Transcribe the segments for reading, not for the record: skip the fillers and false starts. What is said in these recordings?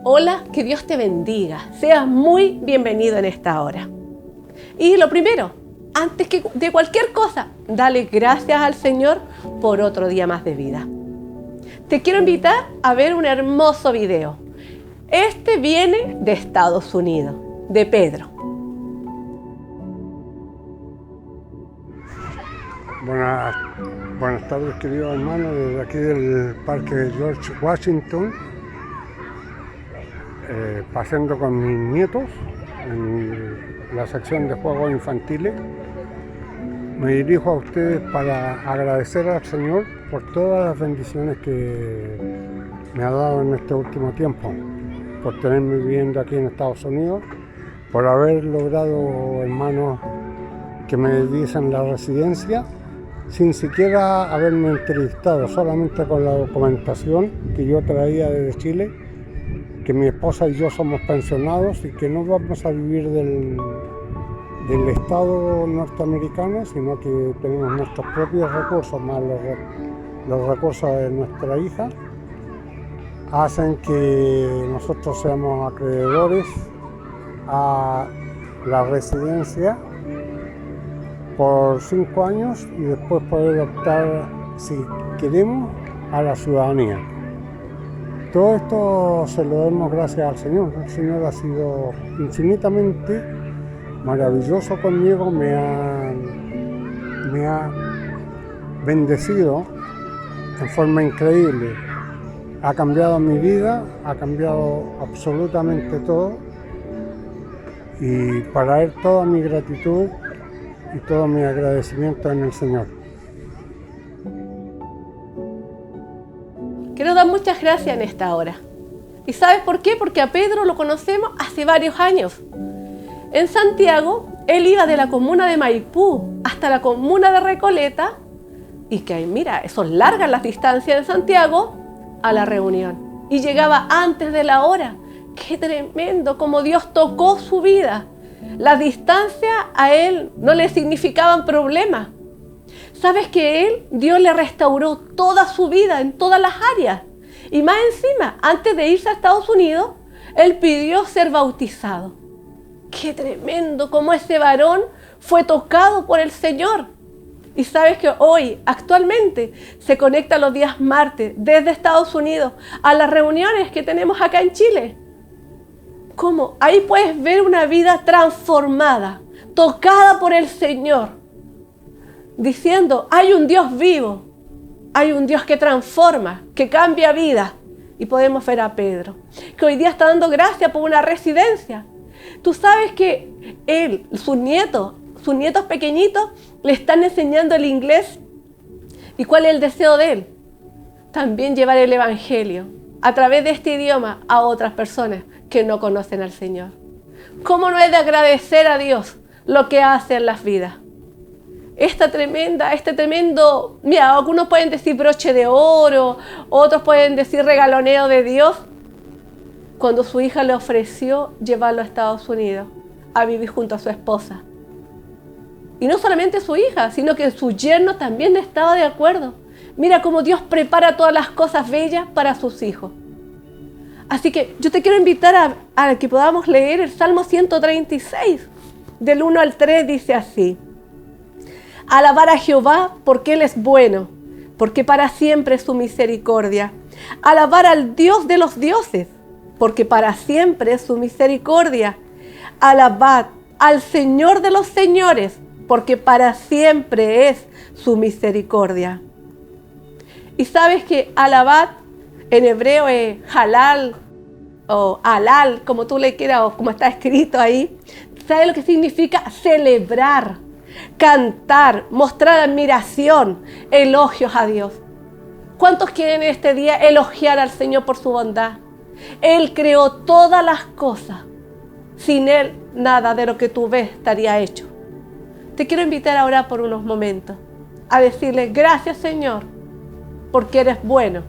Hola, que Dios te bendiga. Seas muy bienvenido en esta hora. Y lo primero, antes que de cualquier cosa, dale gracias al Señor por otro día más de vida. Te quiero invitar a ver un hermoso video. Este viene de Estados Unidos, de Pedro. Buenas tardes, queridos hermanos, desde aquí del Parque George Washington, paseando con mis nietos en la sección de juegos infantiles. Me dirijo a ustedes para agradecer al Señor por todas las bendiciones que me ha dado en este último tiempo, por tenerme viviendo aquí en Estados Unidos, por haber logrado, hermanos, que me diesen la residencia sin siquiera haberme entrevistado, solamente con la documentación que yo traía desde Chile, que mi esposa y yo somos pensionados y que no vamos a vivir del Estado norteamericano, sino que tenemos nuestros propios recursos, más los recursos de nuestra hija, hacen que nosotros seamos acreedores a la residencia por 5 años y después poder optar, si queremos, a la ciudadanía. Todo esto se lo damos gracias al Señor. El Señor ha sido infinitamente maravilloso conmigo, me ha bendecido en forma increíble. Ha cambiado mi vida, ha cambiado absolutamente todo, y para él toda mi gratitud y todo mi agradecimiento en el Señor. Quiero dar muchas gracias en esta hora. ¿Y sabes por qué? Porque a Pedro lo conocemos hace varios años. En Santiago, él iba de la comuna de Maipú hasta la comuna de Recoleta, y que mira, son largas las distancias de Santiago a la reunión. Y llegaba antes de la hora. ¡Qué tremendo! Como Dios tocó su vida. Las distancias a él no le significaban problemas. ¿Sabes que Dios le restauró toda su vida en todas las áreas? Y más encima, antes de irse a Estados Unidos, él pidió ser bautizado. ¡Qué tremendo! Como ese varón fue tocado por el Señor. Y sabes que hoy, actualmente, se conecta los días martes desde Estados Unidos a las reuniones que tenemos acá en Chile. ¿Cómo? Ahí puedes ver una vida transformada, tocada por el Señor, diciendo, hay un Dios vivo, hay un Dios que transforma, que cambia vida. Y podemos ver a Pedro, que hoy día está dando gracias por una residencia. Tú sabes que él, sus nietos pequeñitos, le están enseñando el inglés. ¿Y cuál es el deseo de él? También llevar el Evangelio a través de este idioma a otras personas que no conocen al Señor. ¿Cómo no es de agradecer a Dios lo que hace en las vidas? Este tremendo, mira, algunos pueden decir broche de oro, otros pueden decir regaloneo de Dios, cuando su hija le ofreció llevarlo a Estados Unidos a vivir junto a su esposa. Y no solamente su hija, sino que su yerno también estaba de acuerdo. Mira cómo Dios prepara todas las cosas bellas para sus hijos. Así que yo te quiero invitar a que podamos leer el Salmo 136, del 1 al 3, dice así. Alabar a Jehová porque Él es bueno, porque para siempre es su misericordia. Alabar al Dios de los dioses, porque para siempre es su misericordia. Alabad al Señor de los señores, porque para siempre es su misericordia. Y sabes que alabad en hebreo es halal o halal, como tú le quieras, o como está escrito ahí. ¿Sabes lo que significa? Celebrar, cantar, mostrar admiración, elogios a Dios. ¿Cuántos quieren este día elogiar al Señor por su bondad? Él creó todas las cosas. Sin Él, nada de lo que tú ves estaría hecho. Te quiero invitar a orar por unos momentos, a decirle gracias, Señor, porque eres bueno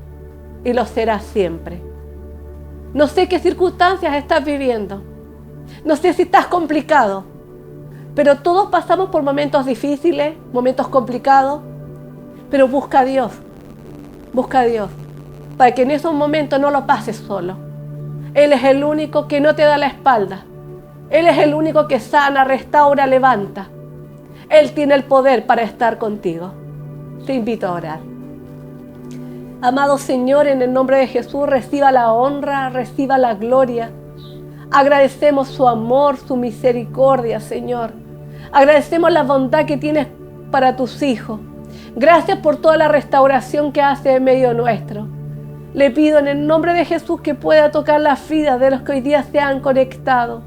y lo serás siempre. No sé qué circunstancias estás viviendo, no sé si estás complicado, pero todos pasamos por momentos difíciles, momentos complicados, pero busca a Dios, para que en esos momentos no lo pases solo. Él es el único que no te da la espalda. Él es el único que sana, restaura, levanta. Él tiene el poder para estar contigo. Te invito a orar. Amado Señor, en el nombre de Jesús, reciba la honra, reciba la gloria. Agradecemos su amor, su misericordia, Señor. Agradecemos la bondad que tienes para tus hijos. Gracias por toda la restauración que hace en medio nuestro. Le pido en el nombre de Jesús que pueda tocar las vidas de los que hoy día se han conectado,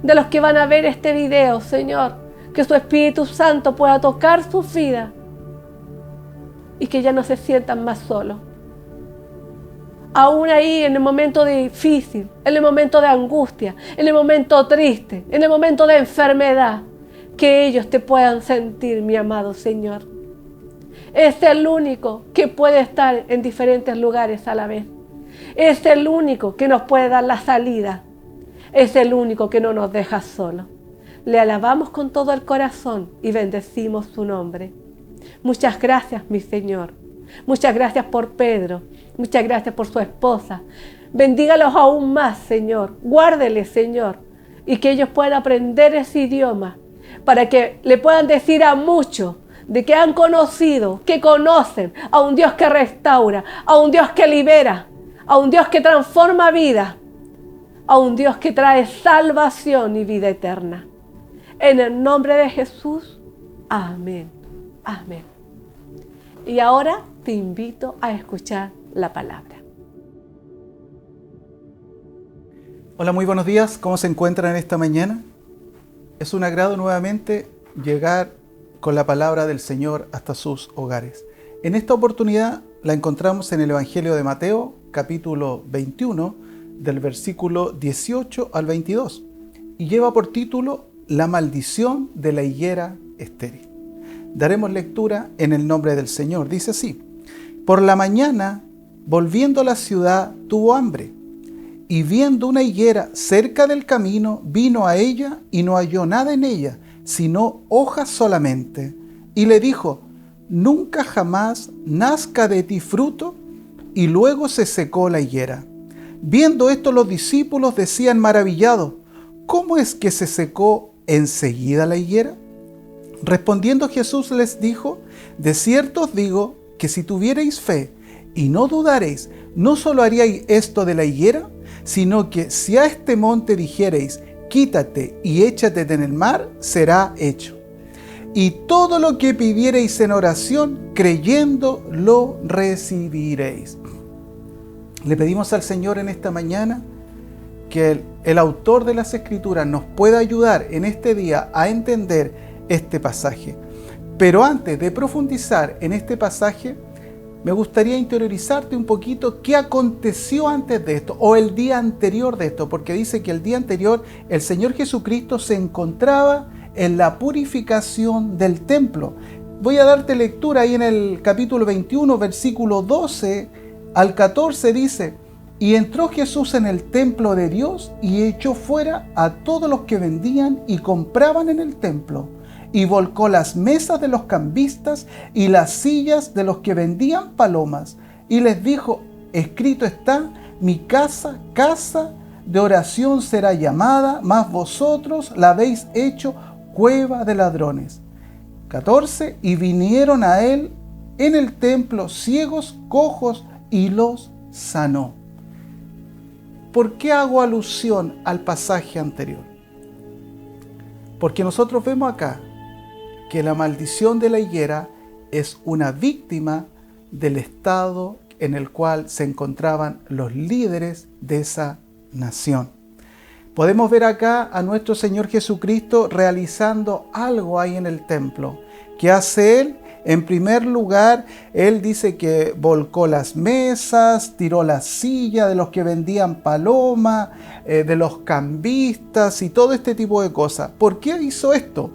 de los que van a ver este video, Señor. Que su Espíritu Santo pueda tocar sus vidas y que ya no se sientan más solos. Aún ahí en el momento difícil, en el momento de angustia, en el momento triste, en el momento de enfermedad, que ellos te puedan sentir, mi amado Señor. Es el único que puede estar en diferentes lugares a la vez. Es el único que nos puede dar la salida. Es el único que no nos deja solos. Le alabamos con todo el corazón y bendecimos su nombre. Muchas gracias, mi Señor. Muchas gracias por Pedro. Muchas gracias por su esposa. Bendígalos aún más, Señor. Guárdeles, Señor. Y que ellos puedan aprender ese idioma para que le puedan decir a muchos de que han conocido, que conocen a un Dios que restaura, a un Dios que libera, a un Dios que transforma vida, a un Dios que trae salvación y vida eterna. En el nombre de Jesús, amén. Amén. Y ahora te invito a escuchar la palabra. Hola, muy buenos días. ¿Cómo se encuentran esta mañana? Es un agrado nuevamente llegar con la palabra del Señor hasta sus hogares. En esta oportunidad la encontramos en el Evangelio de Mateo, capítulo 21, del versículo 18 al 22, y lleva por título La maldición de la higuera estéril. Daremos lectura en el nombre del Señor. Dice así: Por la mañana, volviendo a la ciudad, tuvo hambre, y viendo una higuera cerca del camino, vino a ella y no halló nada en ella, sino hojas solamente. Y le dijo: Nunca jamás nazca de ti fruto. Y luego se secó la higuera. Viendo esto, los discípulos decían maravillados: ¿Cómo es que se secó enseguida la higuera? Respondiendo Jesús les dijo: De cierto os digo que si tuvierais fe y no dudaréis, no solo haríais esto de la higuera, sino que si a este monte dijereis: quítate y échate en el mar, será hecho. Y todo lo que pidiereis en oración, creyendo, lo recibiréis. Le pedimos al Señor en esta mañana que el autor de las Escrituras nos pueda ayudar en este día a entender este pasaje. Pero antes de profundizar en este pasaje, me gustaría interiorizarte un poquito qué aconteció antes de esto o el día anterior de esto, porque dice que el día anterior el Señor Jesucristo se encontraba en la purificación del templo. Voy a darte lectura ahí en el capítulo 21, versículo 12 al 14, dice: Y entró Jesús en el templo de Dios y echó fuera a todos los que vendían y compraban en el templo, y volcó las mesas de los cambistas y las sillas de los que vendían palomas, y les dijo: escrito está, mi casa, casa de oración será llamada, mas vosotros la habéis hecho cueva de ladrones. 14. Y vinieron a él en el templo ciegos, cojos, y los sanó. ¿Por qué hago alusión al pasaje anterior? Porque nosotros vemos acá que la maldición de la higuera es una víctima del estado en el cual se encontraban los líderes de esa nación. Podemos ver acá a nuestro Señor Jesucristo realizando algo ahí en el templo. ¿Qué hace Él? En primer lugar, Él dice que volcó las mesas, tiró la silla de los que vendían paloma, de los cambistas y todo este tipo de cosas. ¿Por qué hizo esto?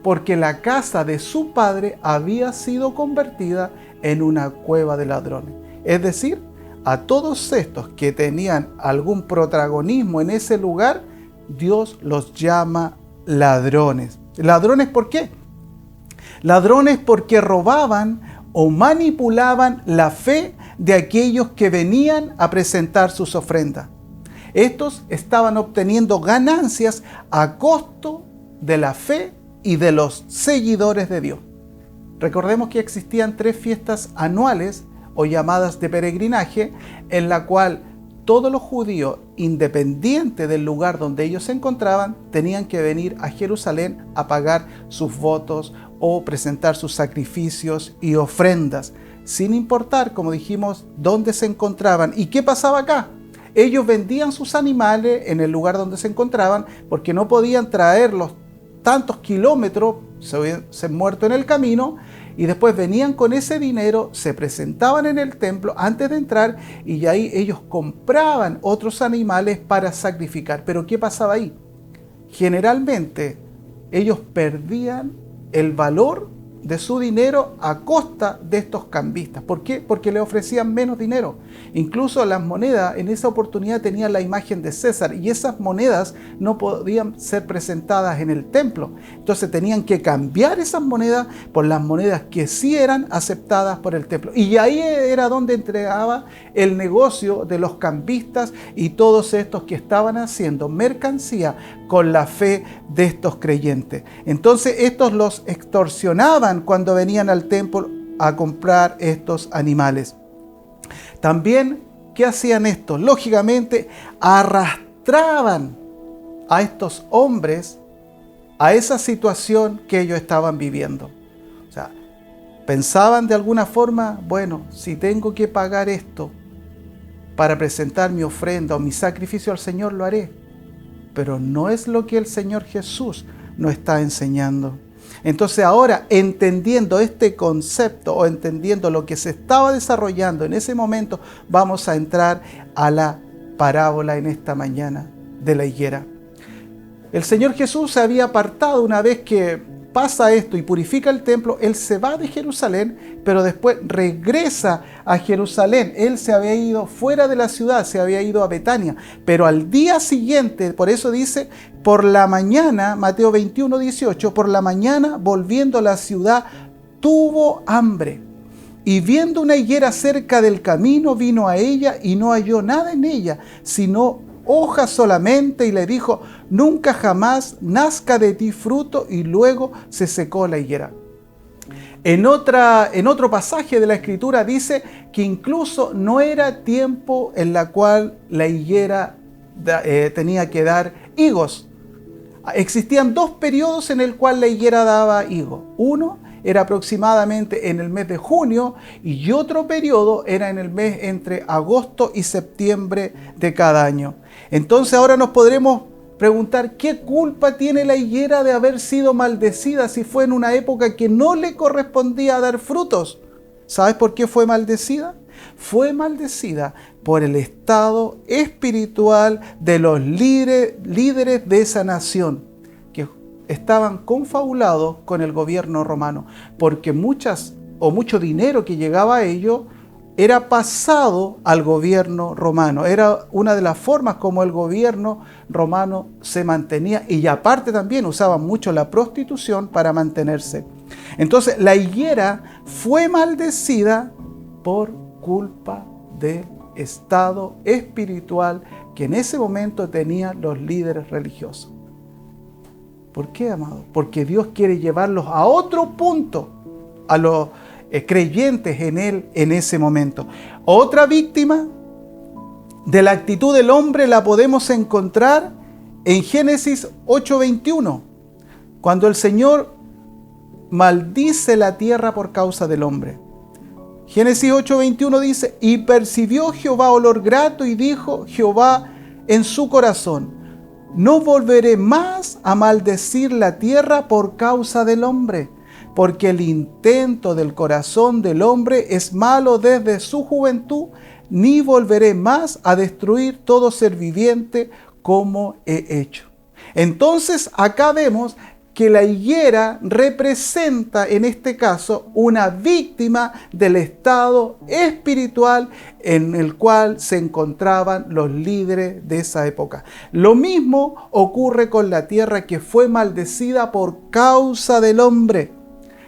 Porque la casa de su padre había sido convertida en una cueva de ladrones. Es decir, a todos estos que tenían algún protagonismo en ese lugar, Dios los llama ladrones. ¿Ladrones por qué? Ladrones porque robaban o manipulaban la fe de aquellos que venían a presentar sus ofrendas. Estos estaban obteniendo ganancias a costo de la fe y de los seguidores de Dios. Recordemos que existían 3 fiestas anuales o llamadas de peregrinaje, en la cual todos los judíos, independiente del lugar donde ellos se encontraban, tenían que venir a Jerusalén a pagar sus votos o presentar sus sacrificios y ofrendas, sin importar, como dijimos, dónde se encontraban. ¿Y qué pasaba acá? Ellos vendían sus animales en el lugar donde se encontraban porque no podían traerlos tantos kilómetros, se hubiesen muerto en el camino, y después venían con ese dinero, se presentaban en el templo antes de entrar y ahí ellos compraban otros animales para sacrificar. Pero ¿qué pasaba ahí? Generalmente ellos perdían el valor de su dinero a costa de estos cambistas. ¿Por qué? Porque le ofrecían menos dinero. Incluso las monedas en esa oportunidad tenían la imagen de César y esas monedas no podían ser presentadas en el templo. Entonces tenían que cambiar esas monedas por las monedas que sí eran aceptadas por el templo. Y ahí era donde entregaba el negocio de los cambistas y todos estos que estaban haciendo mercancía con la fe de estos creyentes. Entonces estos los extorsionaban cuando venían al templo a comprar estos animales. También, ¿qué hacían estos? Lógicamente, arrastraban a estos hombres a esa situación que ellos estaban viviendo. O sea, pensaban de alguna forma, bueno, si tengo que pagar esto para presentar mi ofrenda o mi sacrificio al Señor, lo haré. Pero no es lo que el Señor Jesús nos está enseñando. Entonces ahora, entendiendo este concepto o entendiendo lo que se estaba desarrollando en ese momento, vamos a entrar a la parábola en esta mañana de la higuera. El Señor Jesús se había apartado una vez que pasa esto y purifica el templo. Él se va de Jerusalén, pero después regresa a Jerusalén. Él se había ido fuera de la ciudad, se había ido a Betania, pero al día siguiente, por eso dice, por la mañana, Mateo 21, 18, por la mañana, volviendo a la ciudad, tuvo hambre. Y viendo una higuera cerca del camino, vino a ella y no halló nada en ella, sino hojas solamente, y le dijo: nunca jamás nazca de ti fruto. Y luego se secó la higuera. En otro pasaje de la Escritura dice que incluso no era tiempo en la cual la higuera tenía que dar higos. Existían 2 periodos en el cual la higuera daba higos. Uno era aproximadamente en el mes de junio y otro periodo era en el mes entre agosto y septiembre de cada año. Entonces ahora nos podremos preguntar, ¿qué culpa tiene la higuera de haber sido maldecida si fue en una época que no le correspondía dar frutos? ¿Sabes por qué fue maldecida? Fue maldecida por el estado espiritual de los líderes de esa nación, que estaban confabulados con el gobierno romano, porque mucho dinero que llegaba a ellos era pasado al gobierno romano. Era una de las formas como el gobierno romano se mantenía, y aparte también usaban mucho la prostitución para mantenerse. Entonces la higuera fue maldecida por culpa del estado espiritual que en ese momento tenían los líderes religiosos. ¿Por qué, amado? Porque Dios quiere llevarlos a otro punto, a los creyentes en Él en ese momento. Otra víctima de la actitud del hombre la podemos encontrar en Génesis 8:21, cuando el Señor maldice la tierra por causa del hombre. Génesis 8:21 dice: y percibió Jehová olor grato, y dijo Jehová en su corazón: no volveré más a maldecir la tierra por causa del hombre, porque el intento del corazón del hombre es malo desde su juventud, ni volveré más a destruir todo ser viviente como he hecho. Entonces acá vemos que la higuera representa en este caso una víctima del estado espiritual en el cual se encontraban los líderes de esa época. Lo mismo ocurre con la tierra que fue maldecida por causa del hombre.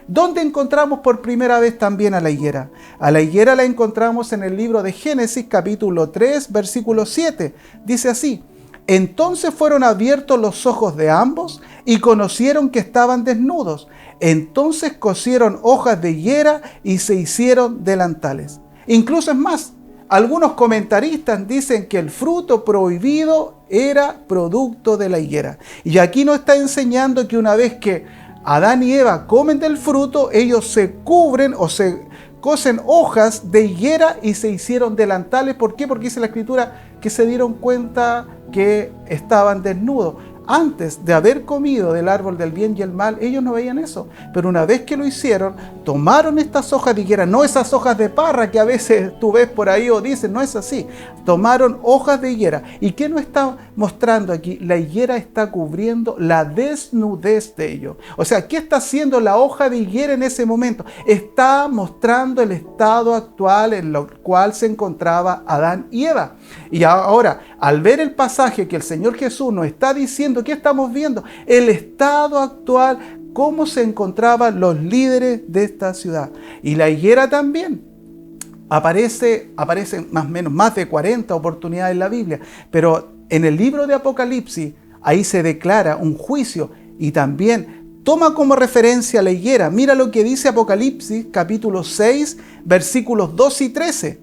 ¿Dónde encontramos por primera vez también a la higuera? A la higuera la encontramos en el libro de Génesis, capítulo 3, versículo 7. Dice así: entonces fueron abiertos los ojos de ambos y conocieron que estaban desnudos. Entonces cosieron hojas de higuera y se hicieron delantales. Incluso es más, algunos comentaristas dicen que el fruto prohibido era producto de la higuera. Y aquí nos está enseñando que una vez que Adán y Eva comen del fruto, ellos se cubren o se cosen hojas de higuera y se hicieron delantales. ¿Por qué? Porque dice la Escritura que se dieron cuenta que estaban desnudos. Antes de haber comido del árbol del bien y el mal, ellos no veían eso. Pero una vez que lo hicieron, tomaron estas hojas de higuera, no esas hojas de parra que a veces tú ves por ahí o dicen, no es así. Tomaron hojas de higuera. ¿Y qué nos está mostrando aquí? La higuera está cubriendo la desnudez de ellos. O sea, ¿qué está haciendo la hoja de higuera en ese momento? Está mostrando el estado actual en el cual se encontraba Adán y Eva. Y ahora, al ver el pasaje que el Señor Jesús nos está diciendo, ¿qué estamos viendo? El estado actual, cómo se encontraban los líderes de esta ciudad. Y la higuera también aparecen más o menos más de 40 oportunidades en la Biblia, pero en el libro de Apocalipsis, ahí se declara un juicio y también toma como referencia la higuera. Mira lo que dice Apocalipsis, capítulo 6, versículos 2 y 13.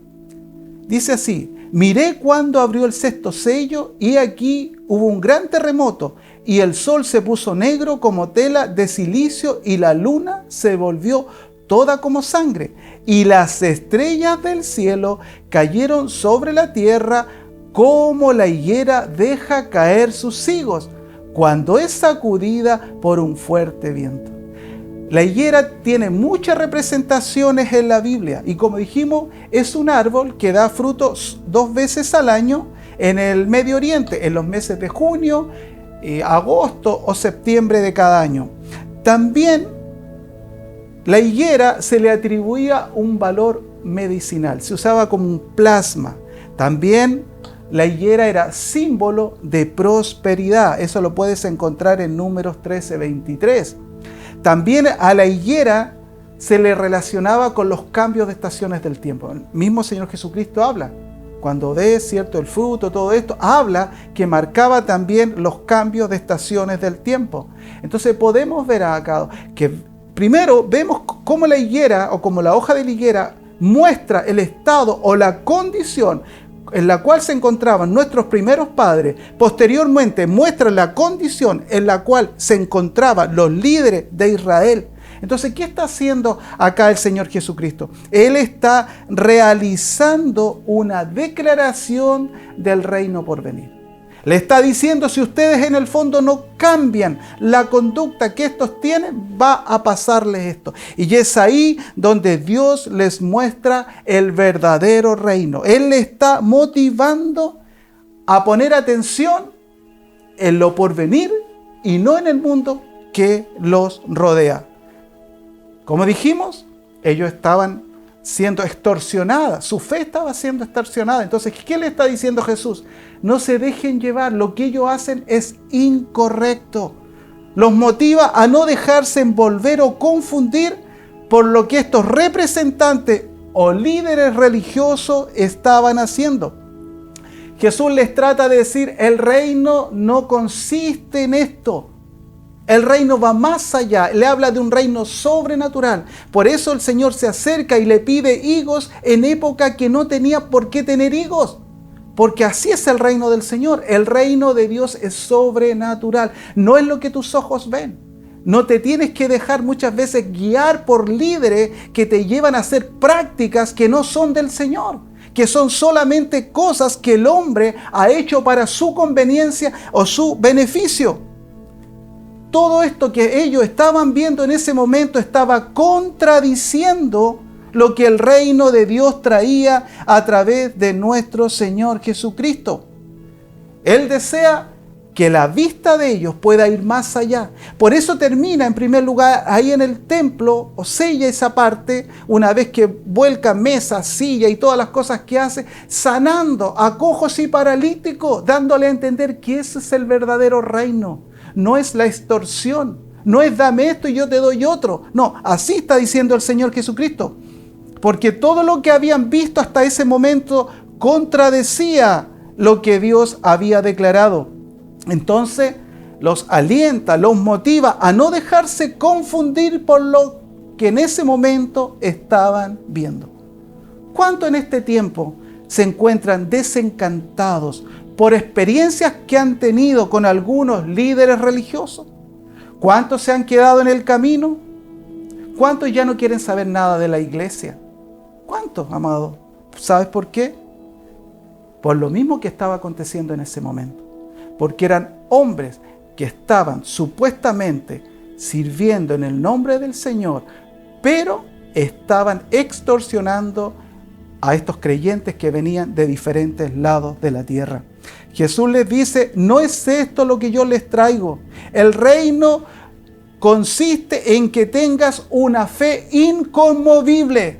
Dice así: miré cuando abrió el sexto sello y aquí hubo un gran terremoto y el sol se puso negro como tela de silicio y la luna se volvió toda como sangre y las estrellas del cielo cayeron sobre la tierra como la higuera deja caer sus higos cuando es sacudida por un fuerte viento. La higuera tiene muchas representaciones en la Biblia y como dijimos, es un árbol que da frutos 2 veces al año en el Medio Oriente, en los meses de junio, agosto o septiembre de cada año. También la higuera se le atribuía un valor medicinal, se usaba como un plasma. También la higuera era símbolo de prosperidad, eso lo puedes encontrar en Números 13:23. También a la higuera se le relacionaba con los cambios de estaciones del tiempo. El mismo Señor Jesucristo habla, cuando ve, ¿cierto?, el fruto, todo esto, habla que marcaba también los cambios de estaciones del tiempo. Entonces podemos ver acá que primero vemos cómo la higuera o como la hoja de la higuera muestra el estado o la condición en la cual se encontraban nuestros primeros padres. Posteriormente muestra la condición en la cual se encontraban los líderes de Israel. Entonces, ¿qué está haciendo acá el Señor Jesucristo? Él está realizando una declaración del reino por venir. Le está diciendo, si ustedes en el fondo no cambian la conducta que estos tienen, va a pasarles esto. Y es ahí donde Dios les muestra el verdadero reino. Él le está motivando a poner atención en lo porvenir y no en el mundo que los rodea. Como dijimos, ellos estaban siendo extorsionadas, su fe estaba siendo extorsionada. Entonces, ¿qué le está diciendo Jesús? No se dejen llevar, lo que ellos hacen es incorrecto. Los motiva a no dejarse envolver o confundir por lo que estos representantes o líderes religiosos estaban haciendo. Jesús les trata de decir, el reino no consiste en esto. El reino va más allá, le habla de un reino sobrenatural. Por eso el Señor se acerca y le pide higos en época que no tenía por qué tener higos. Porque así es el reino del Señor. El reino de Dios es sobrenatural. No es lo que tus ojos ven. No te tienes que dejar muchas veces guiar por líderes que te llevan a hacer prácticas que no son del Señor, que son solamente cosas que el hombre ha hecho para su conveniencia o su beneficio. Todo esto que ellos estaban viendo en ese momento estaba contradiciendo lo que el reino de Dios traía a través de nuestro Señor Jesucristo. Él desea que la vista de ellos pueda ir más allá. Por eso termina en primer lugar ahí en el templo, o sella esa parte, una vez que vuelca mesa, silla y todas las cosas que hace, sanando a cojos y paralíticos, dándole a entender que ese es el verdadero reino. No es la extorsión, No es dame esto y yo te doy otro. No, así está diciendo el Señor Jesucristo. Porque todo lo que habían visto hasta ese momento contradecía lo que Dios había declarado. Entonces los alienta, los motiva a no dejarse confundir por lo que en ese momento estaban viendo. ¿Cuánto en este tiempo se encuentran desencantados por experiencias que han tenido con algunos líderes religiosos? ¿Cuántos se han quedado en el camino? ¿Cuántos ya no quieren saber nada de la iglesia? ¿Cuántos, amado? ¿Sabes por qué? Por lo mismo que estaba aconteciendo en ese momento. Porque eran hombres que estaban supuestamente sirviendo en el nombre del Señor, pero estaban extorsionando a estos creyentes que venían de diferentes lados de la tierra. Jesús les dice, no es esto lo que yo les traigo. El reino consiste en que tengas una fe inconmovible.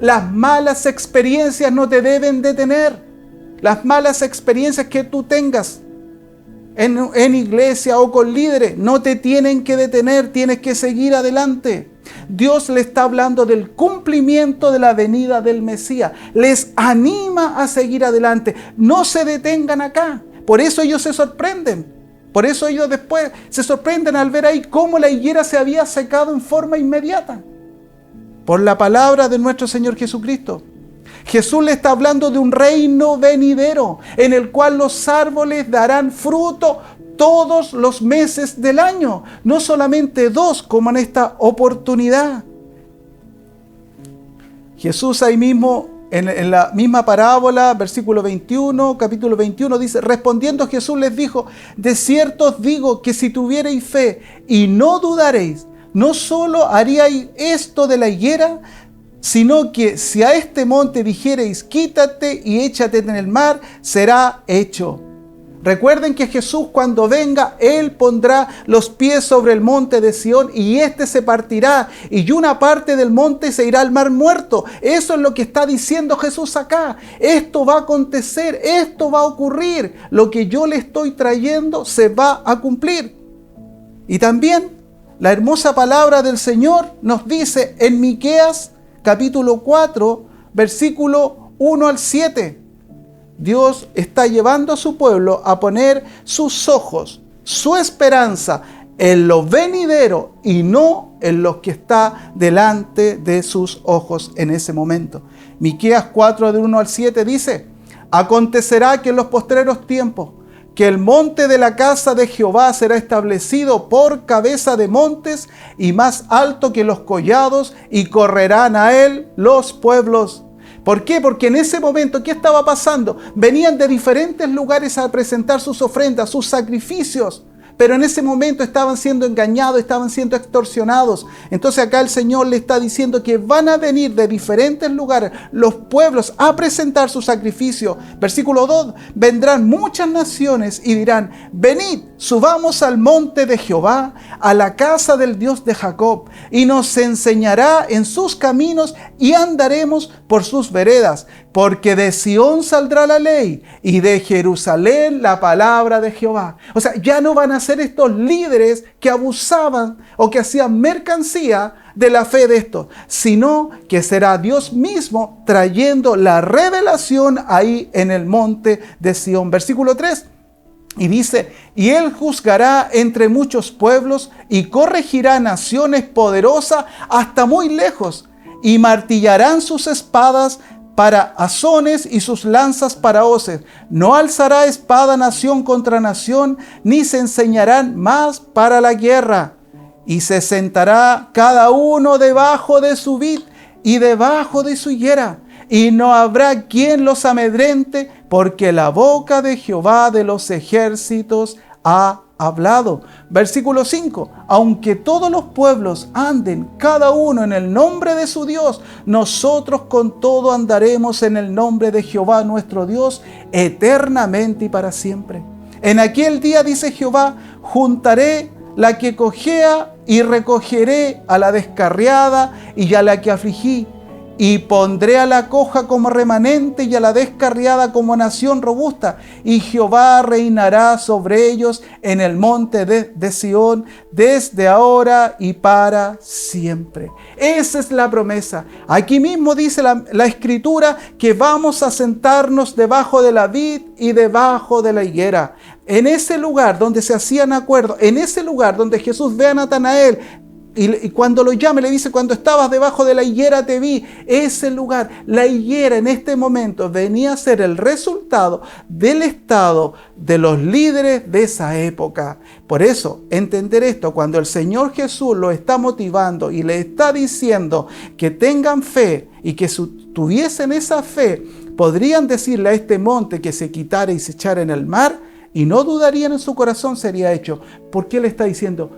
Las malas experiencias no te deben detener. Las malas experiencias que tú tengas en iglesia o con líderes no te tienen que detener, tienes que seguir adelante. Dios le está hablando del cumplimiento de la venida del Mesías. Les anima a seguir adelante. No se detengan acá. Por eso ellos se sorprenden. Por eso ellos después se sorprenden al ver ahí cómo la higuera se había secado en forma inmediata. Por la palabra de nuestro Señor Jesucristo. Jesús le está hablando de un reino venidero en el cual los árboles darán fruto todos los meses del año, no solamente 2 como en esta oportunidad. Jesús ahí mismo, en la misma parábola, versículo 21, capítulo 21, dice, respondiendo Jesús les dijo, de cierto os digo que si tuviereis fe y no dudaréis, no solo haríais esto de la higuera, sino que si a este monte dijereis, quítate y échate en el mar, será hecho. Recuerden que Jesús cuando venga, Él pondrá los pies sobre el monte de Sión y éste se partirá y una parte del monte se irá al mar muerto. Eso es lo que está diciendo Jesús acá. Esto va a acontecer, esto va a ocurrir. Lo que yo le estoy trayendo se va a cumplir. Y también la hermosa palabra del Señor nos dice en Miqueas capítulo 4, versículo 1 al 7. Dios está llevando a su pueblo a poner sus ojos, su esperanza en lo venidero y no en lo que está delante de sus ojos en ese momento. Miqueas 4, de 1 al 7 dice, acontecerá que en los postreros tiempos, que el monte de la casa de Jehová será establecido por cabeza de montes y más alto que los collados, y correrán a él los pueblos. ¿Por qué? Porque en ese momento, ¿qué estaba pasando? Venían de diferentes lugares a presentar sus ofrendas, sus sacrificios, pero en ese momento estaban siendo engañados, estaban siendo extorsionados. Entonces acá el Señor le está diciendo que van a venir de diferentes lugares los pueblos a presentar su sacrificio. Versículo 2, vendrán muchas naciones y dirán, venid, subamos al monte de Jehová, a la casa del Dios de Jacob, y nos enseñará en sus caminos y andaremos por sus veredas. Porque de Sión saldrá la ley y de Jerusalén la palabra de Jehová. O sea, ya no van a ser estos líderes que abusaban o que hacían mercancía de la fe de estos, sino que será Dios mismo trayendo la revelación ahí en el monte de Sión. Versículo 3. Y dice, y él juzgará entre muchos pueblos y corregirá naciones poderosas hasta muy lejos, y martillarán sus espadas para azones y sus lanzas para hoces. No alzará espada nación contra nación, ni se enseñarán más para la guerra. Y se sentará cada uno debajo de su vid y debajo de su higuera, y no habrá quien los amedrente, porque la boca de Jehová de los ejércitos ha hablado. Versículo 5. Aunque todos los pueblos anden cada uno en el nombre de su Dios, nosotros con todo andaremos en el nombre de Jehová nuestro Dios eternamente y para siempre. En aquel día, dice Jehová, juntaré la que cojea y recogeré a la descarriada y a la que afligí, y pondré a la coja como remanente y a la descarriada como nación robusta. Y Jehová reinará sobre ellos en el monte de Sión desde ahora y para siempre. Esa es la promesa. Aquí mismo dice la Escritura que vamos a sentarnos debajo de la vid y debajo de la higuera. En ese lugar donde se hacían acuerdos, en ese lugar donde Jesús ve a Natanael, y cuando lo llama le dice, cuando estabas debajo de la higuera te vi. Ese lugar, la higuera en este momento venía a ser el resultado del estado de los líderes de esa época. Por eso, entender esto, cuando el Señor Jesús lo está motivando y le está diciendo que tengan fe y que tuviesen esa fe, podrían decirle a este monte que se quitara y se echara en el mar y no dudarían en su corazón, sería hecho. ¿Por qué le está diciendo?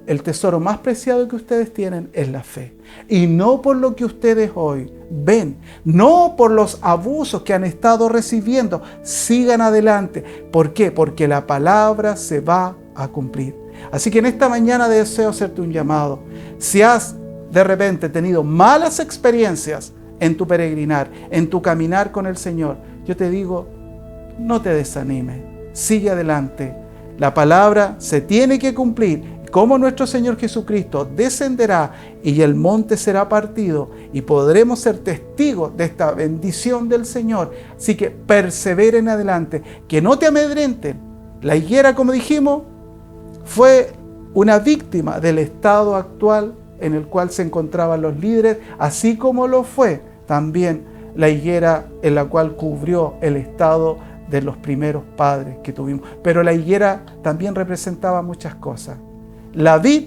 El tesoro más preciado que ustedes tienen es la fe. Y no por lo que ustedes hoy ven, no por los abusos que han estado recibiendo. Sigan adelante. ¿Por qué? Porque la palabra se va a cumplir. Así que en esta mañana deseo hacerte un llamado. Si has de repente tenido malas experiencias en tu peregrinar, en tu caminar con el Señor, yo te digo, no te desanimes. Sigue adelante. La palabra se tiene que cumplir. Como nuestro Señor Jesucristo descenderá y el monte será partido y podremos ser testigos de esta bendición del Señor. Así que perseveren adelante, que no te amedrenten. La higuera, como dijimos, fue una víctima del estado actual en el cual se encontraban los líderes, así como lo fue también la higuera en la cual cubrió el estado de los primeros padres que tuvimos. Pero la higuera también representaba muchas cosas. La vid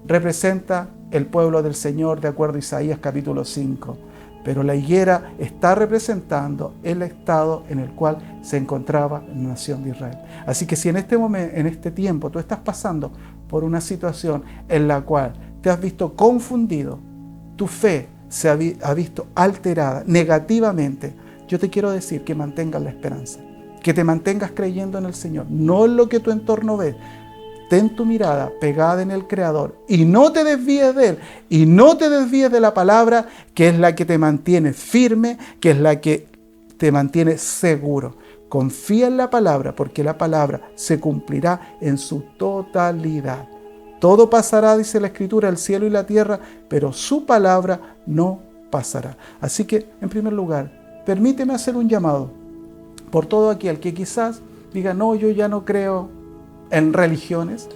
representa el pueblo del Señor, de acuerdo a Isaías capítulo 5. Pero la higuera está representando el estado en el cual se encontraba la nación de Israel. Así que si en este momento, en este tiempo, tú estás pasando por una situación en la cual te has visto confundido, tu fe se ha visto alterada negativamente, yo te quiero decir que mantengas la esperanza, que te mantengas creyendo en el Señor, no en lo que tu entorno ve. Ten tu mirada pegada en el Creador y no te desvíes de Él y no te desvíes de la palabra, que es la que te mantiene firme, que es la que te mantiene seguro. Confía en la palabra, porque la palabra se cumplirá en su totalidad. Todo pasará, dice la Escritura, el cielo y la tierra, pero su palabra no pasará. Así que, en primer lugar, permíteme hacer un llamado por todo aquel que quizás diga, no, yo ya no creo en religiones,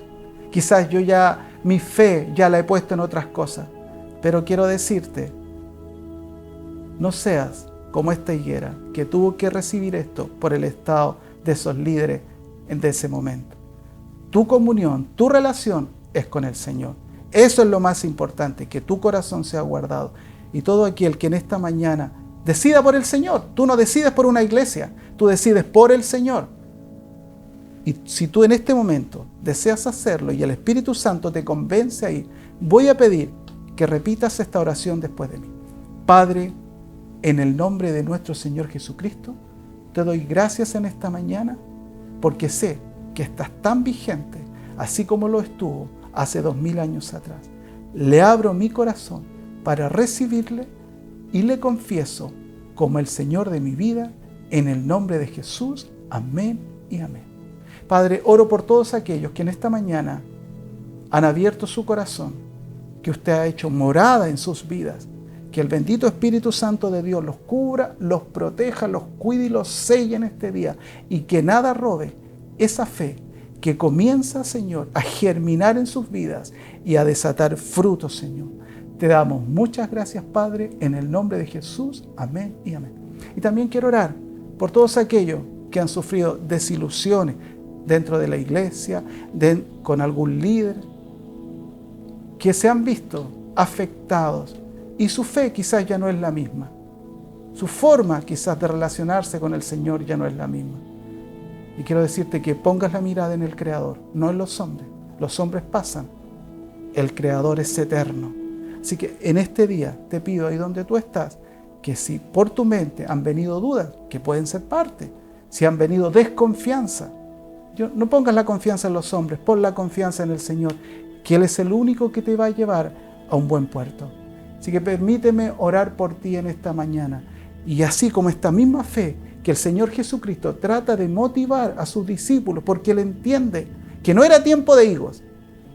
quizás yo ya, mi fe ya la he puesto en otras cosas, pero quiero decirte, no seas como esta higuera que tuvo que recibir esto por el estado de esos líderes de ese momento. Tu comunión, tu relación es con el Señor. Eso es lo más importante, que tu corazón sea guardado. Y todo aquel que en esta mañana decida por el Señor, tú no decides por una iglesia, tú decides por el Señor. Y si tú en este momento deseas hacerlo y el Espíritu Santo te convence a ir, voy a pedir que repitas esta oración después de mí. Padre, en el nombre de nuestro Señor Jesucristo, te doy gracias en esta mañana porque sé que estás tan vigente, así como lo estuvo hace 2000 años atrás. Le abro mi corazón para recibirle y le confieso como el Señor de mi vida, en el nombre de Jesús. Amén y amén. Padre, oro por todos aquellos que en esta mañana han abierto su corazón, que usted ha hecho morada en sus vidas, que el bendito Espíritu Santo de Dios los cubra, los proteja, los cuide y los selle en este día, y que nada robe esa fe que comienza, Señor, a germinar en sus vidas y a desatar frutos, Señor. Te damos muchas gracias, Padre, en el nombre de Jesús. Amén y amén. Y también quiero orar por todos aquellos que han sufrido desilusiones dentro de la iglesia, con algún líder, que se han visto afectados y su fe quizás ya no es la misma. Su forma quizás de relacionarse con el Señor ya no es la misma. Y quiero decirte que pongas la mirada en el Creador, no en los hombres. Los hombres pasan, el Creador es eterno. Así que en este día te pido, ahí donde tú estás, que si por tu mente han venido dudas, que pueden ser parte, si han venido desconfianza, no pongas la confianza en los hombres, pon la confianza en el Señor, que Él es el único que te va a llevar a un buen puerto. Así que permíteme orar por ti en esta mañana. Y así como esta misma fe que el Señor Jesucristo trata de motivar a sus discípulos, porque Él entiende que no era tiempo de higos,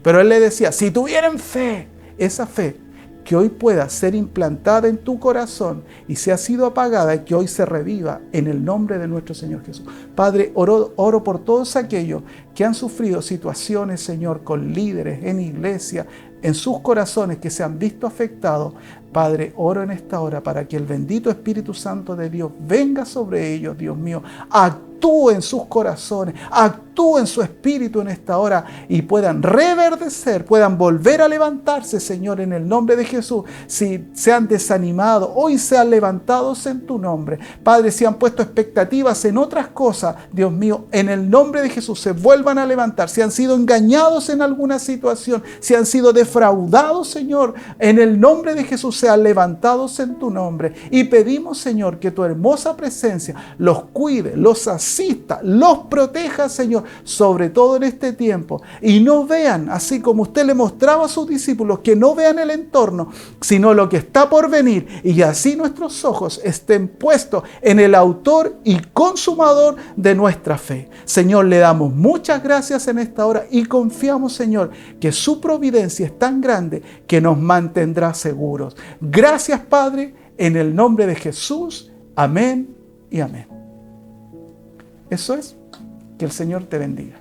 pero Él le decía, si tuvieran fe, esa fe que hoy pueda ser implantada en tu corazón y si ha sido apagada, y que hoy se reviva en el nombre de nuestro Señor Jesús. Padre, oro por todos aquellos que han sufrido situaciones, Señor, con líderes en iglesia, en sus corazones que se han visto afectados. Padre, oro en esta hora para que el bendito Espíritu Santo de Dios venga sobre ellos, Dios mío, actúe en sus corazones, actúe en su espíritu en esta hora y puedan reverdecer, puedan volver a levantarse, Señor, en el nombre de Jesús. Si se han desanimado, hoy sean levantados en tu nombre. Padre, si han puesto expectativas en otras cosas, Dios mío, en el nombre de Jesús se vuelvan a levantar. Si han sido engañados en alguna situación, si han sido defraudados, Señor, en el nombre de Jesús sean levantados en tu nombre. Y pedimos, Señor, que tu hermosa presencia los cuide, los asista, los proteja, Señor, sobre todo en este tiempo. Y no vean, así como usted le mostraba a sus discípulos, que no vean el entorno, sino lo que está por venir. Y así nuestros ojos estén puestos en el autor y consumador de nuestra fe. Señor, le damos muchas gracias en esta hora y confiamos, Señor, que su providencia es tan grande que nos mantendrá seguros. Gracias, Padre, en el nombre de Jesús. Amén y amén. Eso es. Que el Señor te bendiga.